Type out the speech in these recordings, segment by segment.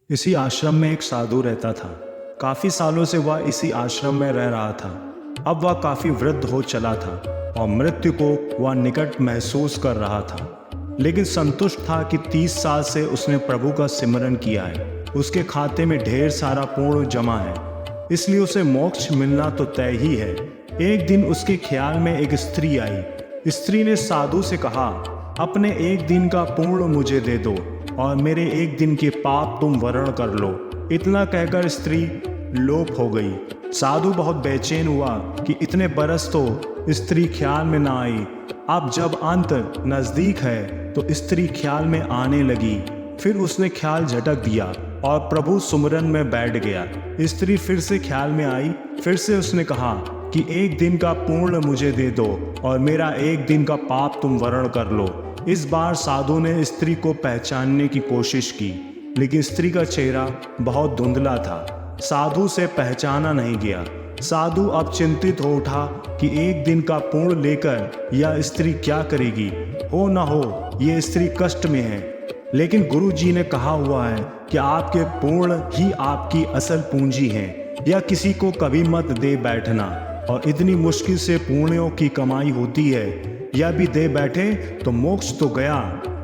इसी आश्रम में एक साधु रहता था। काफी सालों से वह इसी आश्रम में रह रहा था। अब वह काफी वृद्ध हो चला था और मृत्यु को वह निकट महसूस कर रहा था, लेकिन संतुष्ट था कि 30 साल से उसने प्रभु का सिमरन किया है। उसके खाते में ढेर सारा पुण्य जमा है, इसलिए उसे मोक्ष मिलना तो तय ही है। एक दिन उसके ख्याल में एक स्त्री आई। स्त्री ने साधु से कहा, अपने एक दिन का पुण्य मुझे दे दो और मेरे एक दिन के पाप तुम वरण कर लो। इतना कहकर स्त्री लोप हो गई। साधु बहुत बेचैन हुआ कि इतने बरस तो स्त्री ख्याल में ना आई। अब जब अंत नजदीक है तो स्त्री ख्याल में आने लगी। फिर उसने ख्याल झटक दिया और प्रभु सुमरन में बैठ गया। स्त्री फिर से ख्याल में आई। फिर से उसने कहा कि एक दिन का पुण्य मुझे दे दो और मेरा एक दिन का पाप तुम वरण कर लो। इस बार साधु ने स्त्री को पहचानने की कोशिश की, लेकिन स्त्री का चेहरा बहुत धुंधला था। साधु से पहचाना नहीं गया। साधु अब चिंतित हो उठा कि एक दिन का पुण्य लेकर यह स्त्री क्या करेगी। हो न हो ये स्त्री कष्ट में है, लेकिन गुरु जी ने कहा हुआ है कि आपके पुण्य ही आपकी असल पूंजी है। यह किसी को कभी मत दे बैठना, और इतनी मुश्किल से पुण्यों की कमाई होती है। यह भी दे बैठे तो मोक्ष तो गया।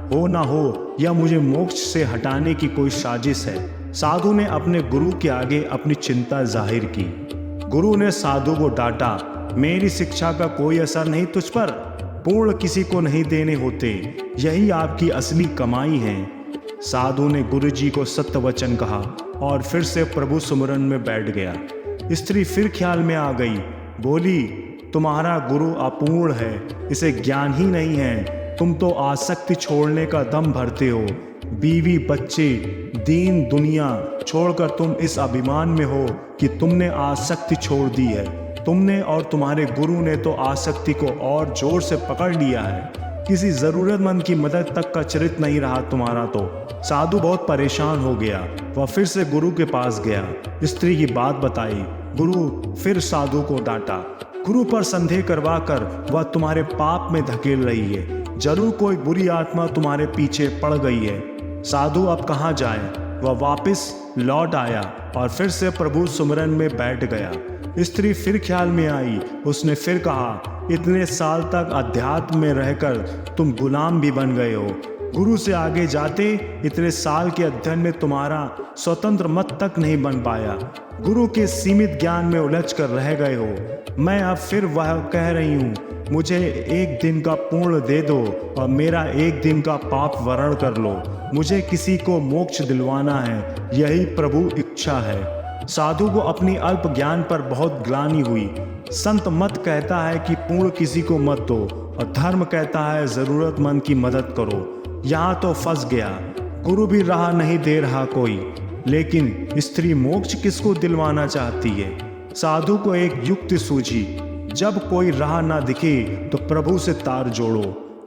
हो ना हो यह मुझे मोक्ष से हटाने की कोई साजिश है। साधु ने अपने गुरु के आगे अपनी चिंता जाहिर की। गुरु ने साधु को डांटा, मेरी शिक्षा का कोई असर नहीं तुझ पर। पुण्य किसी को नहीं देने होते, यही आपकी असली कमाई है। साधु ने गुरु जी को सत्य वचन कहा और फिर से प्रभु सुमरन में बैठ गया। स्त्री फिर ख्याल में आ गई। बोली, तुम्हारा गुरु अपूर्ण है, इसे ज्ञान ही नहीं है। तुम तो आसक्ति छोड़ने का दम भरते हो। बीवी बच्चे दीन दुनिया छोड़कर तुम इस अभिमान में हो कि तुमने आसक्ति छोड़ दी है। तुमने और तुम्हारे गुरु ने तो आसक्ति को और जोर से पकड़ लिया है। किसी जरूरतमंद की मदद तक का चरित्र नहीं रहा तुम्हारा तो। साधु बहुत परेशान हो गया। वह फिर से गुरु के पास गया, स्त्री की बात बताई। गुरु फिर साधु को डांटा। गुरु पर संदेह करवा कर वह तुम्हारे पाप में धकेल रही है। जरूर कोई बुरी आत्मा तुम्हारे पीछे पड़ गई है। साधु अब कहाँ जाए। वह वापस लौट आया और फिर से प्रभु सुमरन में बैठ गया। स्त्री फिर ख्याल में आई। उसने फिर कहा, इतने साल तक अध्यात्म में रहकर तुम गुलाम भी बन गए हो। गुरु से आगे जाते इतने साल के अध्ययन में तुम्हारा स्वतंत्र मत तक नहीं बन पाया। गुरु के सीमित ज्ञान में उलझ कर रह गए हो। मैं अब फिर वह कह रही हूँ, मुझे एक दिन का पुण्य दे दो और मेरा एक दिन का पाप वरण कर लो। मुझे किसी को मोक्ष दिलवाना है, यही प्रभु इच्छा है। साधु को अपनी अल्प ज्ञान पर बहुत ग्लानि हुई। संत मत कहता है कि पुण्य किसी को मत दो, और धर्म कहता है जरूरतमंद की मदद करो। यहाँ तो फंस गया। गुरु भी राह नहीं दे रहा कोई, लेकिन स्त्री मोक्ष किसको दिलवाना चाहती है। साधु को एक युक्ति सूझी। जब कोई राह ना दिखे तो प्रभु से तार जोड़ो,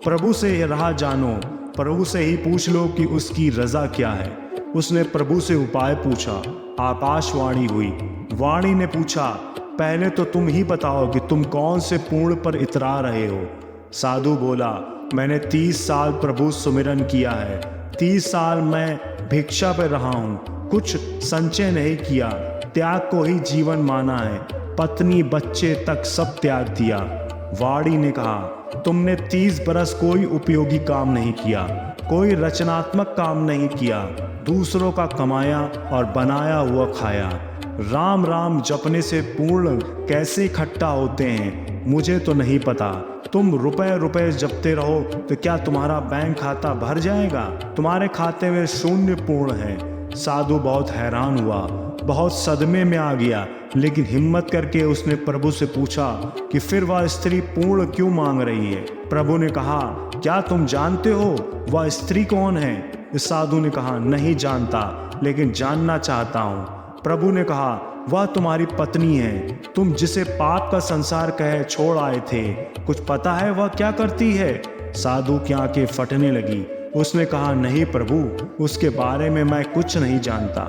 प्रभु से राह जानो, प्रभु से ही पूछ लो कि उसकी रजा क्या है। उसने प्रभु से उपाय पूछा। आकाशवाणी हुई। वाणी ने पूछा, पहले तो तुम ही बताओ कि तुम कौन से पुण्य पर इतरा रहे हो। साधु बोला, मैंने 30 साल प्रभु सुमिरन किया है। 30 साल मैं भिक्षा पर रहा हूँ, कुछ संचय नहीं किया। त्याग को ही जीवन माना है। पत्नी बच्चे तक सब त्याग दिया। वाणी ने कहा, तुमने 30 बरस कोई उपयोगी काम नहीं किया, कोई रचनात्मक काम नहीं किया। दूसरों का कमाया और बनाया हुआ खाया। राम राम जपने से पूर्ण कैसे इकट्ठा होते हैं मुझे तो नहीं पता। तुम रुपए रुपए जपते रहो तो क्या तुम्हारा बैंक खाता भर जाएगा। तुम्हारे खाते में शून्य पूर्ण है। साधु बहुत हैरान हुआ, बहुत सदमे में आ गया, लेकिन हिम्मत करके उसने प्रभु से पूछा कि फिर वह स्त्री पूर्ण क्यों मांग रही है। प्रभु ने कहा, क्या तुम जानते हो वह स्त्री कौन है। इस साधु ने कहा, नहीं जानता, लेकिन जानना चाहता हूँ। प्रभु ने कहा, वह तुम्हारी पत्नी है, तुम जिसे पाप का संसार कहे छोड़ आए थे। कुछ पता है वह क्या करती है। साधु की आंखें फटने लगी। उसने कहा, नहीं प्रभु, उसके बारे में मैं कुछ नहीं जानता।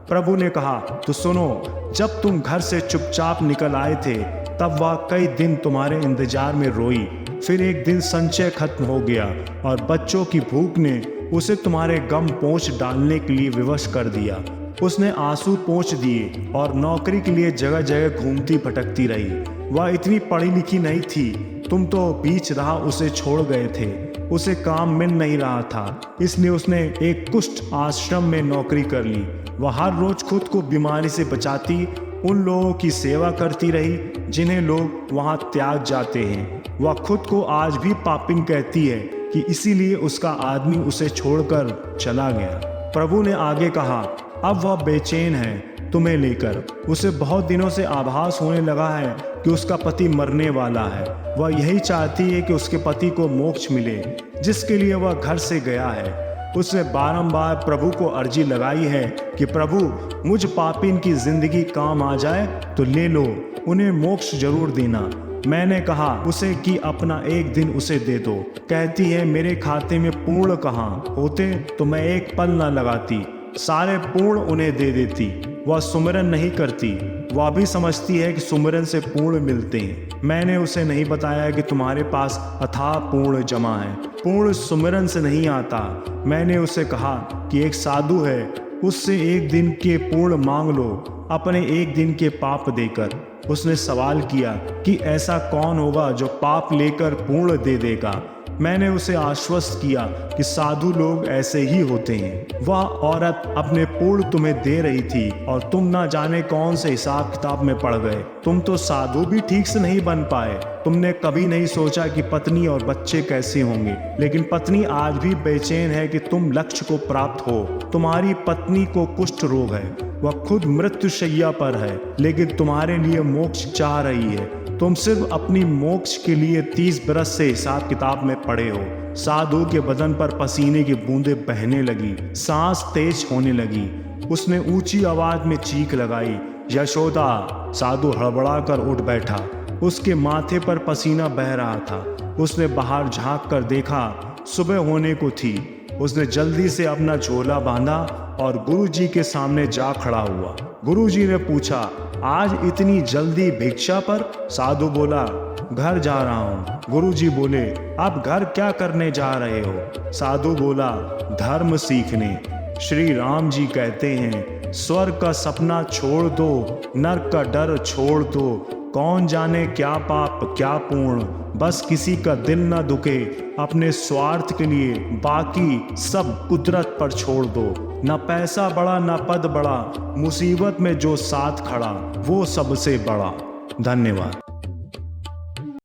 प्रभु ने कहा, तो सुनो, जब तुम घर से चुपचाप निकल आए थे तब वह कई दिन तुम्हारे इंतजार में रोई। फिर एक दिन संचय खत्म हो गया और बच्चों की भूख ने उसे तुम्हारे गम पोंछ डालने के लिए विवश कर दिया। उसने आंसू पोंछ दिए और नौकरी के लिए जगह जगह घूमती भटकती रही। वह इतनी पढ़ी लिखी नहीं थी, तुम तो बीच राह उसे छोड़ गए थे। उसे काम मिल नहीं रहा था, इसलिए उसने एक कुष्ठ आश्रम में नौकरी कर ली। वह हर रोज खुद को बीमारी से बचाती उन लोगों की सेवा करती रही जिन्हें लोग वहां त्याग जाते हैं। वह खुद को आज भी पापिन कहती है कि इसीलिए उसका आदमी उसे छोड़कर चला गया। प्रभु ने आगे कहा, अब वह बेचैन है तुम्हें लेकर। उसे बहुत दिनों से आभास होने लगा है कि उसका पति मरने वाला है। वह यही चाहती है कि उसके पति को मोक्ष मिले, जिसके लिए वह घर से गया है। उसने बारंबार प्रभु को अर्जी लगाई है कि प्रभु, मुझ पापिन की जिंदगी काम आ जाए तो ले लो, उन्हें मोक्ष जरूर देना। मैंने कहा उसे कि अपना एक दिन उसे दे दो। कहती है, मेरे खाते में पूर्ण कहाँ होते तो मैं एक पल न लगाती, सारे पूर्ण उन्हें दे देती। वह सुमिरन नहीं करती, वह भी समझती है कि सुमिरन से पूर्ण मिलते हैं। मैंने उसे नहीं बताया कि तुम्हारे पास अथाह पूर्ण जमा है, पूर्ण सुमिरन से नहीं आता। मैंने उसे कहा कि एक साधु है, उससे एक दिन के पूर्ण मांग लो, अपने एक दिन के पाप देकर। उसने सवाल किया कि ऐसा कौन होगा जो पाप लेकर पूर्ण दे देगा। मैंने उसे आश्वस्त किया कि साधु लोग ऐसे ही होते हैं। वह औरत अपने पूर्ण तुम्हें दे रही थी और तुम ना जाने कौन से हिसाब किताब में पड़ गए। तुम तो साधु भी ठीक से नहीं बन पाए। तुमने कभी नहीं सोचा कि पत्नी और बच्चे कैसे होंगे, लेकिन पत्नी आज भी बेचैन है कि तुम लक्ष्य को प्राप्त हो। तुम्हारी पत्नी को कुष्ठ रोग है, वह खुद मृत्युशैया पर है, लेकिन तुम्हारे लिए मोक्ष चाह रही है। तुम सिर्फ अपनी मोक्ष के लिए 30 बरस से हिसाब किताब में पड़े हो। साधु के बदन पर पसीने की बूंदें बहने लगी, सांस तेज होने लगी। उसने ऊंची आवाज में चीख लगाई, यशोदा। साधु हड़बड़ा कर उठ बैठा, उसके माथे पर पसीना बह रहा था। उसने बाहर झांक कर देखा, सुबह होने को थी। उसने जल्दी से अपना झोला बांधा और गुरुजी के सामने जा खड़ा हुआ। गुरुजी ने पूछा, आज इतनी जल्दी भिक्षा पर? साधु बोला, घर जा रहा हूँ। गुरुजी बोले, अब घर क्या करने जा रहे हो? साधु बोला, धर्म सीखने। श्री राम जी कहते हैं, स्वर्ग का सपना छोड़ दो, नरक का डर छोड़ दो। कौन जाने क्या पाप क्या पूर्ण, बस किसी का दिल न दुखे। अपने स्वार्थ के लिए बाकी सब कुदरत पर छोड़ दो। न पैसा बड़ा न पद बड़ा, मुसीबत में जो साथ खड़ा वो सबसे बड़ा। धन्यवाद।